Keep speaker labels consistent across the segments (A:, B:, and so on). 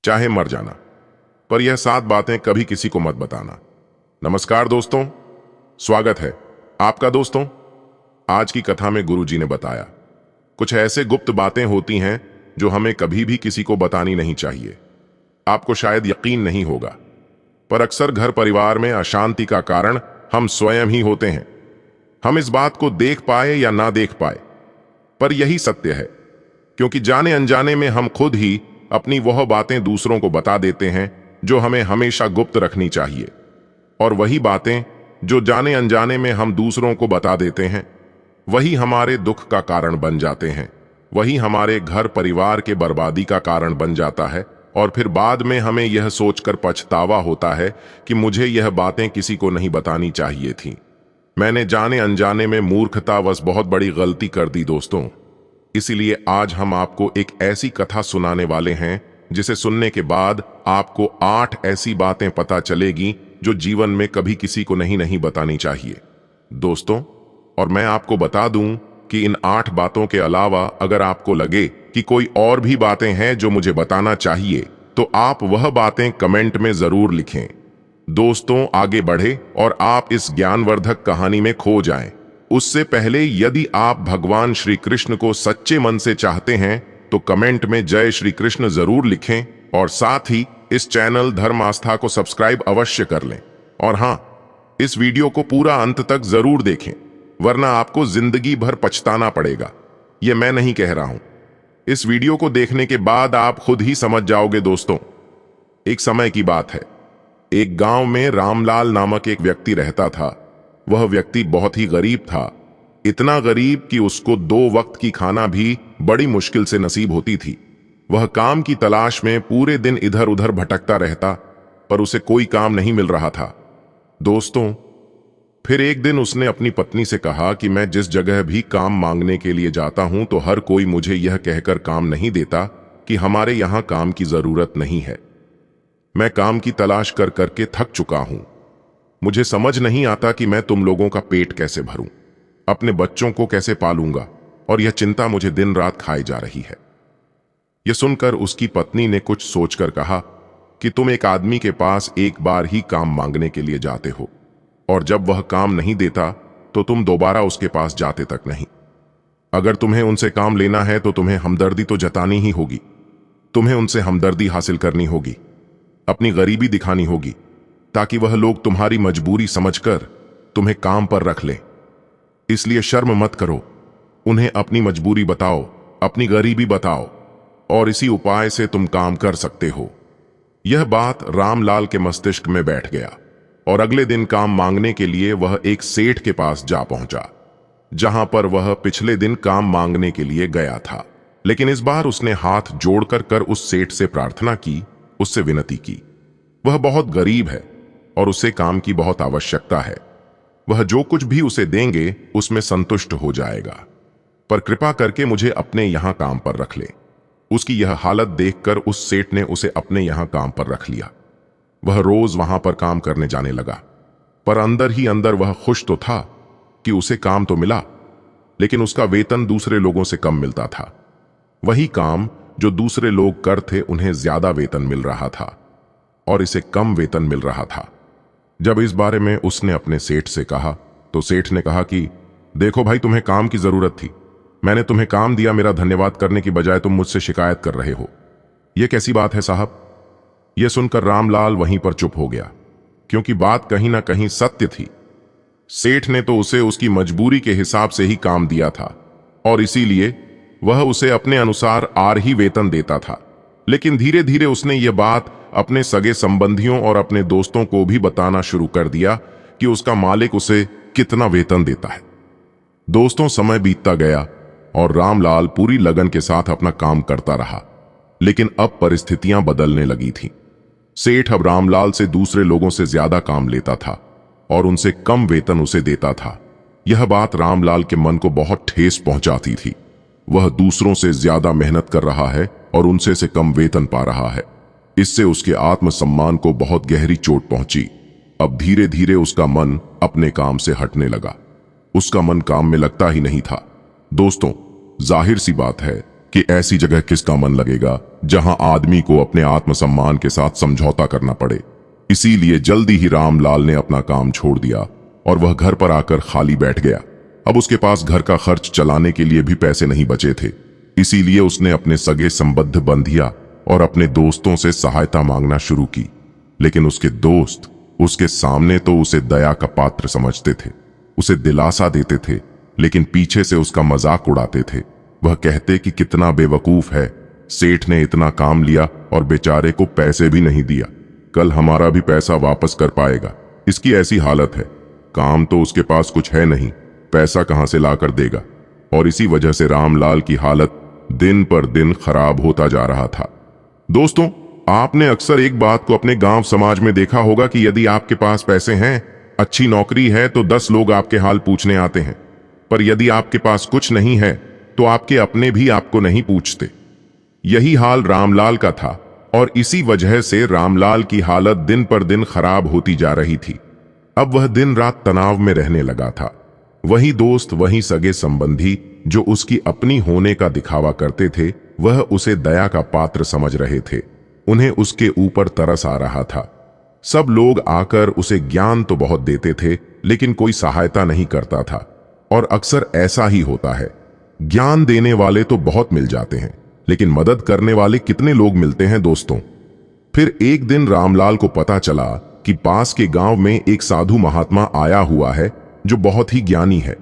A: चाहे मर जाना, पर यह 7 बातें कभी किसी को मत बताना। नमस्कार दोस्तों, स्वागत है आपका दोस्तों। आज की कथा में गुरुजी ने बताया कुछ ऐसे गुप्त बातें होती हैं जो हमें कभी भी किसी को बतानी नहीं चाहिए। आपको शायद यकीन नहीं होगा, पर अक्सर घर परिवार में अशांति का कारण हम स्वयं ही होते हैं। हम इस बात को देख पाए या ना देख पाए, पर यही सत्य है, क्योंकि जाने अनजाने में हम खुद ही अपनी वह बातें दूसरों को बता देते हैं जो हमें हमेशा गुप्त रखनी चाहिए। और वही बातें जो जाने अनजाने में हम दूसरों को बता देते हैं, वही हमारे दुख का कारण बन जाते हैं। वही हमारे घर परिवार के बर्बादी का कारण बन जाता है। और फिर बाद में हमें यह सोचकर पछतावा होता है कि मुझे यह बातें किसी को नहीं बतानी चाहिए थी। मैंने जाने अनजाने में मूर्खतावश बहुत बड़ी गलती कर दी दोस्तों। इसीलिए आज हम आपको एक ऐसी कथा सुनाने वाले हैं जिसे सुनने के बाद आपको 8 ऐसी बातें पता चलेगी जो जीवन में कभी किसी को नहीं बतानी चाहिए दोस्तों। और मैं आपको बता दूं कि इन 8 बातों के अलावा अगर आपको लगे कि कोई और भी बातें हैं जो मुझे बताना चाहिए, तो आप वह बातें कमेंट में जरूर लिखें। दोस्तों, आगे बढ़े और आप इस ज्ञानवर्धक कहानी में खो जाएं। उससे पहले यदि आप भगवान श्री कृष्ण को सच्चे मन से चाहते हैं तो कमेंट में जय श्री कृष्ण जरूर लिखें, और साथ ही इस चैनल धर्म आस्था को सब्सक्राइब अवश्य कर लें। और हां, इस वीडियो को पूरा अंत तक जरूर देखें, वरना आपको जिंदगी भर पछताना पड़ेगा। यह मैं नहीं कह रहा हूं, इस वीडियो को देखने के बाद आप खुद ही समझ जाओगे दोस्तों। एक समय की बात है, एक गांव में रामलाल नामक एक व्यक्ति रहता था। वह व्यक्ति बहुत ही गरीब था, इतना गरीब कि उसको 2 वक्त की खाना भी बड़ी मुश्किल से नसीब होती थी। वह काम की तलाश में पूरे दिन इधर उधर भटकता रहता, पर उसे कोई काम नहीं मिल रहा था दोस्तों। फिर एक दिन उसने अपनी पत्नी से कहा कि मैं जिस जगह भी काम मांगने के लिए जाता हूं तो हर कोई मुझे यह कहकर काम नहीं देता कि हमारे यहां काम की जरूरत नहीं है। मैं काम की तलाश कर करके थक चुका हूं। मुझे समझ नहीं आता कि मैं तुम लोगों का पेट कैसे भरूं, अपने बच्चों को कैसे पालूंगा, और यह चिंता मुझे दिन रात खाए जा रही है। यह सुनकर उसकी पत्नी ने कुछ सोचकर कहा कि तुम एक आदमी के पास एक बार ही काम मांगने के लिए जाते हो, और जब वह काम नहीं देता तो तुम दोबारा उसके पास जाते तक नहीं। अगर तुम्हें उनसे काम लेना है तो तुम्हें हमदर्दी तो जतानी ही होगी। तुम्हें उनसे हमदर्दी हासिल करनी होगी, अपनी गरीबी दिखानी होगी, ताकि वह लोग तुम्हारी मजबूरी समझकर तुम्हें काम पर रख लें। इसलिए शर्म मत करो, उन्हें अपनी मजबूरी बताओ, अपनी गरीबी बताओ, और इसी उपाय से तुम काम कर सकते हो। यह बात रामलाल के मस्तिष्क में बैठ गया, और अगले दिन काम मांगने के लिए वह एक सेठ के पास जा पहुंचा, जहां पर वह पिछले दिन काम मांगने के लिए गया था। लेकिन इस बार उसने हाथ जोड़कर उस सेठ से प्रार्थना की, उससे विनती की। वह बहुत गरीब है और उसे काम की बहुत आवश्यकता है। वह जो कुछ भी उसे देंगे उसमें संतुष्ट हो जाएगा, पर कृपा करके मुझे अपने यहां काम पर रख ले। उसकी यह हालत देखकर उस सेठ ने उसे अपने यहां काम पर रख लिया। वह रोज वहां पर काम करने जाने लगा, पर अंदर ही अंदर वह खुश तो था कि उसे काम तो मिला, लेकिन उसका वेतन दूसरे लोगों से कम मिलता था। वही काम जो दूसरे लोग कर थे, उन्हें ज्यादा वेतन मिल रहा था और इसे कम वेतन मिल रहा था। जब इस बारे में उसने अपने सेठ से कहा तो सेठ ने कहा कि देखो भाई, तुम्हें काम की जरूरत थी, मैंने तुम्हें काम दिया, मेरा धन्यवाद करने की बजाय तुम मुझसे शिकायत कर रहे हो। यह कैसी बात है साहब। यह सुनकर रामलाल वहीं पर चुप हो गया, क्योंकि बात कहीं ना कहीं सत्य थी। सेठ ने तो उसे उसकी मजबूरी के हिसाब से ही काम दिया था, और इसीलिए वह उसे अपने अनुसार आर ही वेतन देता था। लेकिन धीरे धीरे उसने यह बात अपने सगे संबंधियों और अपने दोस्तों को भी बताना शुरू कर दिया कि उसका मालिक उसे कितना वेतन देता है। दोस्तों, समय बीतता गया और रामलाल पूरी लगन के साथ अपना काम करता रहा, लेकिन अब परिस्थितियां बदलने लगी थीं। सेठ अब रामलाल से दूसरे लोगों से ज्यादा काम लेता था और उनसे कम वेतन उसे देता था। यह बात रामलाल के मन को बहुत ठेस पहुंचाती थी। वह दूसरों से ज्यादा मेहनत कर रहा है और उनसे से कम वेतन पा रहा है। इससे उसके आत्मसम्मान को बहुत गहरी चोट पहुंची। अब धीरे धीरे उसका मन अपने काम से हटने लगा। उसका मन काम में लगता ही नहीं था। दोस्तों, जाहिर सी बात है कि ऐसी जगह किसका मन लगेगा जहां आदमी को अपने आत्मसम्मान के साथ समझौता करना पड़े। इसीलिए जल्दी ही रामलाल ने अपना काम छोड़ दिया और वह घर पर आकर खाली बैठ गया। अब उसके पास घर का खर्च चलाने के लिए भी पैसे नहीं बचे थे। इसीलिए उसने अपने सगे संबंध बंधिया और अपने दोस्तों से सहायता मांगना शुरू की। लेकिन उसके दोस्त उसके सामने तो उसे दया का पात्र समझते थे, उसे दिलासा देते थे, लेकिन पीछे से उसका मजाक उड़ाते थे। वह कहते कि कितना बेवकूफ है, सेठ ने इतना काम लिया और बेचारे को पैसे भी नहीं दिया, कल हमारा भी पैसा वापस कर पाएगा, इसकी ऐसी हालत है, काम तो उसके पास कुछ है नहीं, पैसा कहां से लाकर देगा। और इसी वजह से रामलाल की हालत दिन पर दिन खराब होता जा रहा था। दोस्तों, आपने अक्सर एक बात को अपने गांव समाज में देखा होगा कि यदि आपके पास पैसे हैं, अच्छी नौकरी है, तो 10 लोग आपके हाल पूछने आते हैं, पर यदि आपके पास कुछ नहीं है तो आपके अपने भी आपको नहीं पूछते। यही हाल रामलाल का था और इसी वजह से रामलाल की हालत दिन पर दिन खराब होती जा रही थी। अब वह दिन रात तनाव में रहने लगा था। वही दोस्त, वही सगे संबंधी जो उसकी अपनी होने का दिखावा करते थे, वह उसे दया का पात्र समझ रहे थे। उन्हें उसके ऊपर तरस आ रहा था। सब लोग आकर उसे ज्ञान तो बहुत देते थे, लेकिन कोई सहायता नहीं करता था। और अक्सर ऐसा ही होता है, ज्ञान देने वाले तो बहुत मिल जाते हैं, लेकिन मदद करने वाले कितने लोग मिलते हैं दोस्तों। फिर एक दिन रामलाल को पता चला कि पास के गांव में एक साधु महात्मा आया हुआ है जो बहुत ही ज्ञानी है।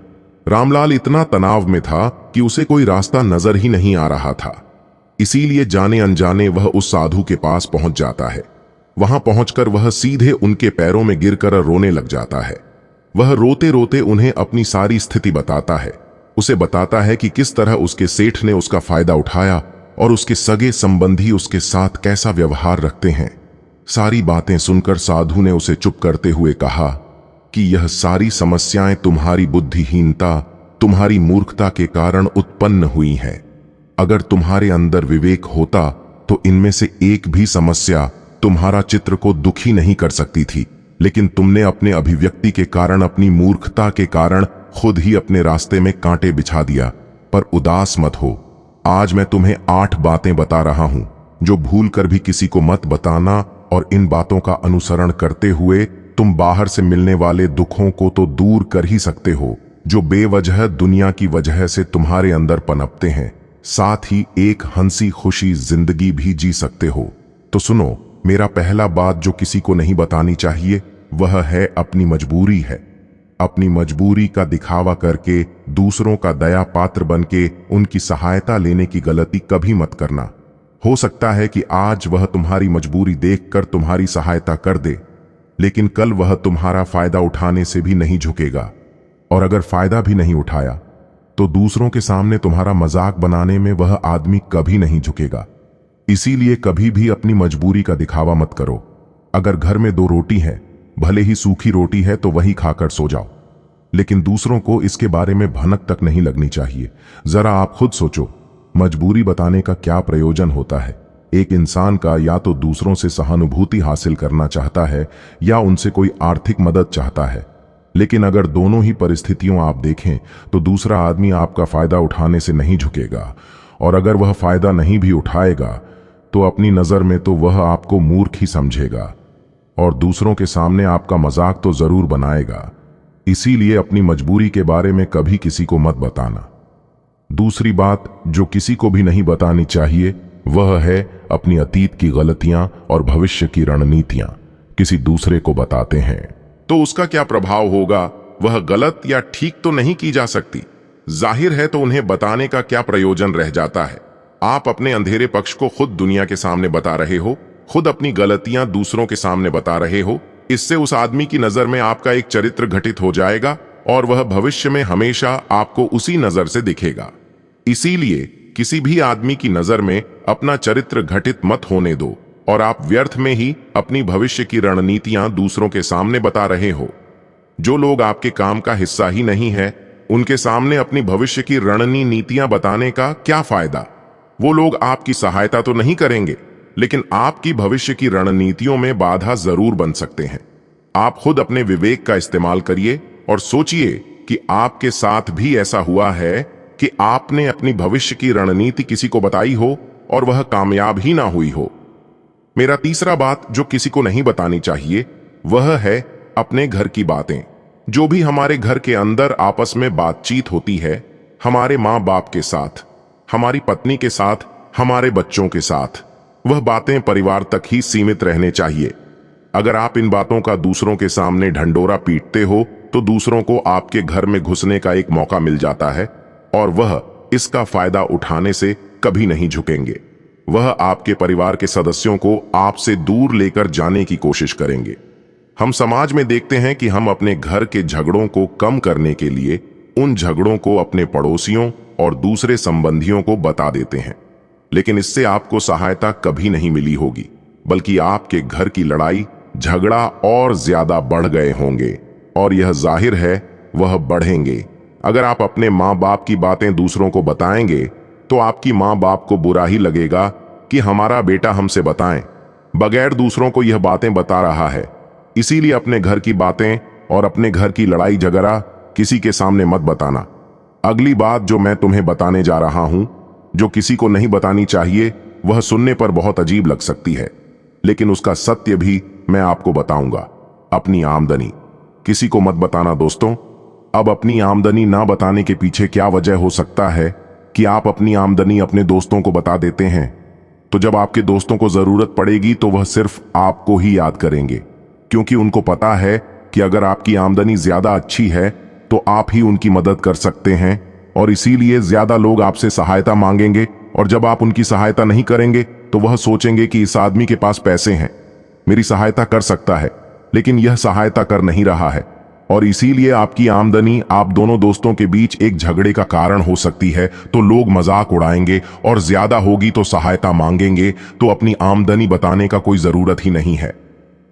A: रामलाल इतना तनाव में था कि उसे कोई रास्ता नजर ही नहीं आ रहा था। इसीलिए जाने अनजाने वह उस साधु के पास पहुंच जाता है। वहां पहुंचकर वह सीधे उनके पैरों में गिरकर रोने लग जाता है। वह रोते रोते उन्हें अपनी सारी स्थिति बताता है। उसे बताता है कि किस तरह उसके सेठ ने उसका फायदा उठाया और उसके सगे संबंधी उसके साथ कैसा व्यवहार रखते हैं। सारी बातें सुनकर साधु ने उसे चुप करते हुए कहा कि यह सारी समस्याएं तुम्हारी बुद्धिहीनता, तुम्हारी मूर्खता के कारण उत्पन्न हुई हैं। अगर तुम्हारे अंदर विवेक होता तो इनमें से एक भी समस्या तुम्हारा चित्र को दुखी नहीं कर सकती थी, लेकिन तुमने अपने अभिव्यक्ति के कारण, अपनी मूर्खता के कारण खुद ही अपने रास्ते में कांटे बिछा दिया। पर उदास मत हो, आज मैं तुम्हें 8 बातें बता रहा हूं जो भूलकर भी किसी को मत बताना, और इन बातों का अनुसरण करते हुए तुम बाहर से मिलने वाले दुखों को तो दूर कर ही सकते हो जो बेवजह दुनिया की वजह से तुम्हारे अंदर पनपते हैं। साथ ही एक हंसी खुशी जिंदगी भी जी सकते हो। तो सुनो, मेरा पहला बात जो किसी को नहीं बतानी चाहिए वह है अपनी मजबूरी है। अपनी मजबूरी का दिखावा करके दूसरों का दया पात्र बनके उनकी सहायता लेने की गलती कभी मत करना। हो सकता है कि आज वह तुम्हारी मजबूरी देखकर तुम्हारी सहायता कर दे, लेकिन कल वह तुम्हारा फायदा उठाने से भी नहीं झुकेगा, और अगर फायदा भी नहीं उठाया तो दूसरों के सामने तुम्हारा मजाक बनाने में वह आदमी कभी नहीं झुकेगा। इसीलिए कभी भी अपनी मजबूरी का दिखावा मत करो। अगर घर में 2 रोटी है, भले ही सूखी रोटी है, तो वही खाकर सो जाओ, लेकिन दूसरों को इसके बारे में भनक तक नहीं लगनी चाहिए। जरा आप खुद सोचो, मजबूरी बताने का क्या प्रयोजन होता है। एक इंसान का या तो दूसरों से सहानुभूति हासिल करना चाहता है या उनसे कोई आर्थिक मदद चाहता है, लेकिन अगर दोनों ही परिस्थितियों आप देखें तो दूसरा आदमी आपका फायदा उठाने से नहीं झुकेगा, और अगर वह फायदा नहीं भी उठाएगा तो अपनी नजर में तो वह आपको मूर्ख ही समझेगा और दूसरों के सामने आपका मजाक तो जरूर बनाएगा। इसीलिए अपनी मजबूरी के बारे में कभी किसी को मत बताना। दूसरी बात जो किसी को भी नहीं बतानी चाहिए वह है अपनी अतीत की गलतियां और भविष्य की रणनीतियां किसी दूसरे को बताते हैं तो उसका क्या प्रभाव होगा, वह गलत या ठीक तो नहीं की जा सकती। जाहिर है, तो उन्हें बताने का क्या प्रयोजन रह जाता है। आप अपने अंधेरे पक्ष को खुद दुनिया के सामने बता रहे हो, खुद अपनी गलतियां दूसरों के सामने बता रहे हो। इससे उस आदमी की नजर में आपका एक चरित्र घटित हो जाएगा और वह भविष्य में हमेशा आपको उसी नजर से दिखेगा। इसीलिए किसी भी आदमी की नजर में अपना चरित्र घटित मत होने दो और आप व्यर्थ में ही अपनी भविष्य की रणनीतियां दूसरों के सामने बता रहे हो। जो लोग आपके काम का हिस्सा ही नहीं है, उनके सामने अपनी भविष्य की रणनीतियां बताने का क्या फायदा। वो लोग आपकी सहायता तो नहीं करेंगे, लेकिन आपकी भविष्य की रणनीतियों में बाधा जरूर बन सकते हैं। आप खुद अपने विवेक का इस्तेमाल करिए और सोचिए कि आपके साथ भी ऐसा हुआ है कि आपने अपनी भविष्य की रणनीति किसी को बताई हो और वह कामयाब ही ना हुई हो। मेरा तीसरा बात जो किसी को नहीं बतानी चाहिए वह है अपने घर की बातें। जो भी हमारे घर के अंदर आपस में बातचीत होती है, हमारे माँ बाप के साथ, हमारी पत्नी के साथ, हमारे बच्चों के साथ, वह बातें परिवार तक ही सीमित रहने चाहिए। अगर आप इन बातों का दूसरों के सामने ढंढोरा पीटते हो तो दूसरों को आपके घर में घुसने का एक मौका मिल जाता है और वह इसका फायदा उठाने से कभी नहीं झुकेंगे। वह आपके परिवार के सदस्यों को आपसे दूर लेकर जाने की कोशिश करेंगे। हम समाज में देखते हैं कि हम अपने घर के झगड़ों को कम करने के लिए उन झगड़ों को अपने पड़ोसियों और दूसरे संबंधियों को बता देते हैं, लेकिन इससे आपको सहायता कभी नहीं मिली होगी, बल्कि आपके घर की लड़ाई झगड़ा और ज्यादा बढ़ गए होंगे और यह जाहिर है वह बढ़ेंगे। अगर आप अपने माँ बाप की बातें दूसरों को बताएंगे तो आपकी माँ बाप को बुरा ही लगेगा कि हमारा बेटा हमसे बताएं बगैर दूसरों को यह बातें बता रहा है। इसीलिए अपने घर की बातें और अपने घर की लड़ाई झगड़ा किसी के सामने मत बताना। अगली बात जो मैं तुम्हें बताने जा रहा हूं, जो किसी को नहीं बतानी चाहिए, वह सुनने पर बहुत अजीब लग सकती है, लेकिन उसका सत्य भी मैं आपको बताऊंगा। अपनी आमदनी किसी को मत बताना दोस्तों। अब अपनी आमदनी ना बताने के पीछे क्या वजह हो सकता है कि आप अपनी आमदनी अपने दोस्तों को बता देते हैं, तो जब आपके दोस्तों को जरूरत पड़ेगी तो वह सिर्फ आपको ही याद करेंगे, क्योंकि उनको पता है कि अगर आपकी आमदनी ज्यादा अच्छी है तो आप ही उनकी मदद कर सकते हैं और इसीलिए ज्यादा लोग आपसे सहायता मांगेंगे। और जब आप उनकी सहायता नहीं करेंगे तो वह सोचेंगे कि इस आदमी के पास पैसे हैं, मेरी सहायता कर सकता है, लेकिन यह सहायता कर नहीं रहा है। और इसीलिए आपकी आमदनी आप दोनों दोस्तों के बीच एक झगड़े का कारण हो सकती है, तो लोग मजाक उड़ाएंगे और ज्यादा होगी तो सहायता मांगेंगे। तो अपनी आमदनी बताने का कोई जरूरत ही नहीं है।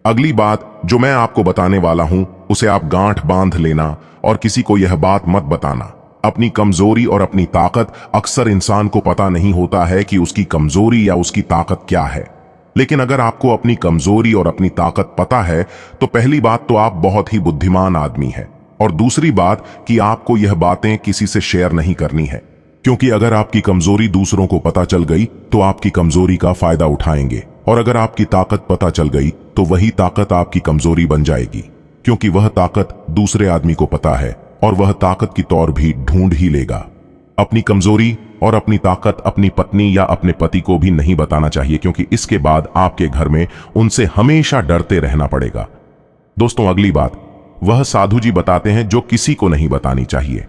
A: अगली बात जो मैं आपको बताने वाला हूं उसे आप गांठ बांध लेना और किसी को यह बात मत बताना। अपनी कमजोरी और अपनी ताकत अक्सर इंसान को पता नहीं होता है कि उसकी कमजोरी या उसकी ताकत क्या है, लेकिन अगर आपको अपनी कमजोरी और अपनी ताकत पता है तो पहली बात तो आप बहुत ही बुद्धिमान आदमी हैं, और दूसरी बात कि आपको यह बातें किसी से शेयर नहीं करनी है, क्योंकि अगर आपकी कमजोरी दूसरों को पता चल गई तो आपकी कमजोरी का फायदा उठाएंगे, और अगर आपकी ताकत पता चल गई तो वही ताकत आपकी कमजोरी बन जाएगी, क्योंकि वह ताकत दूसरे आदमी को पता है और वह ताकत की तौर भी ढूंढ ही लेगा। अपनी कमजोरी और अपनी ताकत अपनी पत्नी या अपने पति को भी नहीं बताना चाहिए, क्योंकि इसके बाद आपके घर में उनसे हमेशा डरते रहना पड़ेगा। दोस्तों अगली बात वह साधु जी बताते हैं जो किसी को नहीं बतानी चाहिए,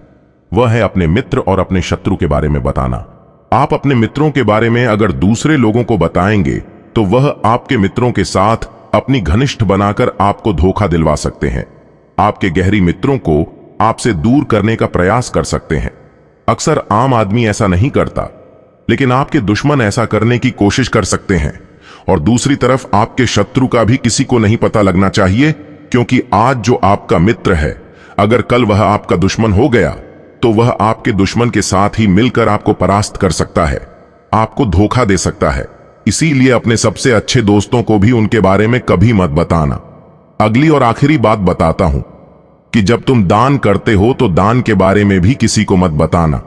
A: वह है अपने मित्र और अपने शत्रु के बारे में बताना। आप अपने मित्रों के बारे में अगर दूसरे लोगों को बताएंगे तो वह आपके मित्रों के साथ अपनी घनिष्ठ बनाकर आपको धोखा दिलवा सकते हैं, आपके गहरी मित्रों को आपसे दूर करने का प्रयास कर सकते हैं। अक्सर आम आदमी ऐसा नहीं करता, लेकिन आपके दुश्मन ऐसा करने की कोशिश कर सकते हैं। और दूसरी तरफ आपके शत्रु का भी किसी को नहीं पता लगना चाहिए, क्योंकि आज जो आपका मित्र है अगर कल वह आपका दुश्मन हो गया तो वह आपके दुश्मन के साथ ही मिलकर आपको परास्त कर सकता है, आपको धोखा दे सकता है। इसीलिए अपने सबसे अच्छे दोस्तों को भी उनके बारे में कभी मत बताना। अगली और आखिरी बात बताता हूं कि जब तुम दान करते हो तो दान के बारे में भी किसी को मत बताना,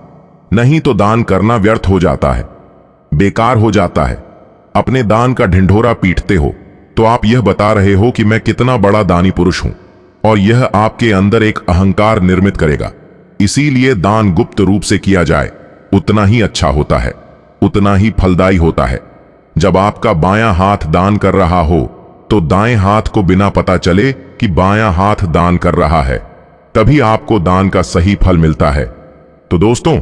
A: नहीं तो दान करना व्यर्थ हो जाता है, बेकार हो जाता है। अपने दान का ढिंढोरा पीटते हो तो आप यह बता रहे हो कि मैं कितना बड़ा दानी पुरुष हूं, और यह आपके अंदर एक अहंकार निर्मित करेगा। इसीलिए दान गुप्त रूप से किया जाए उतना ही अच्छा होता है, उतना ही फलदायी होता है। जब आपका बायां हाथ दान कर रहा हो तो दाएं हाथ को बिना पता चले कि बायां हाथ दान कर रहा है, तभी आपको दान का सही फल मिलता है। तो दोस्तों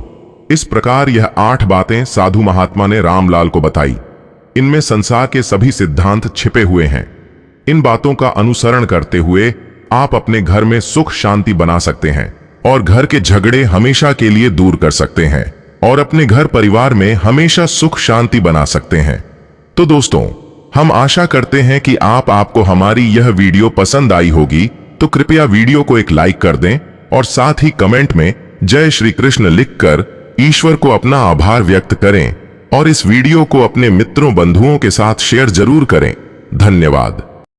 A: इस प्रकार यह 8 बातें साधु महात्मा ने रामलाल को बताई। इनमें संसार के सभी सिद्धांत छिपे हुए हैं। इन बातों का अनुसरण करते हुए आप अपने घर में सुख शांति बना सकते हैं और घर के झगड़े हमेशा के लिए दूर कर सकते हैं और अपने घर परिवार में हमेशा सुख शांति बना सकते हैं। तो दोस्तों हम आशा करते हैं कि आपको हमारी यह वीडियो पसंद आई होगी, तो कृपया वीडियो को एक लाइक कर दें और साथ ही कमेंट में जय श्री कृष्ण लिखकर ईश्वर को अपना आभार व्यक्त करें और इस वीडियो को अपने मित्रों बंधुओं के साथ शेयर जरूर करें। धन्यवाद।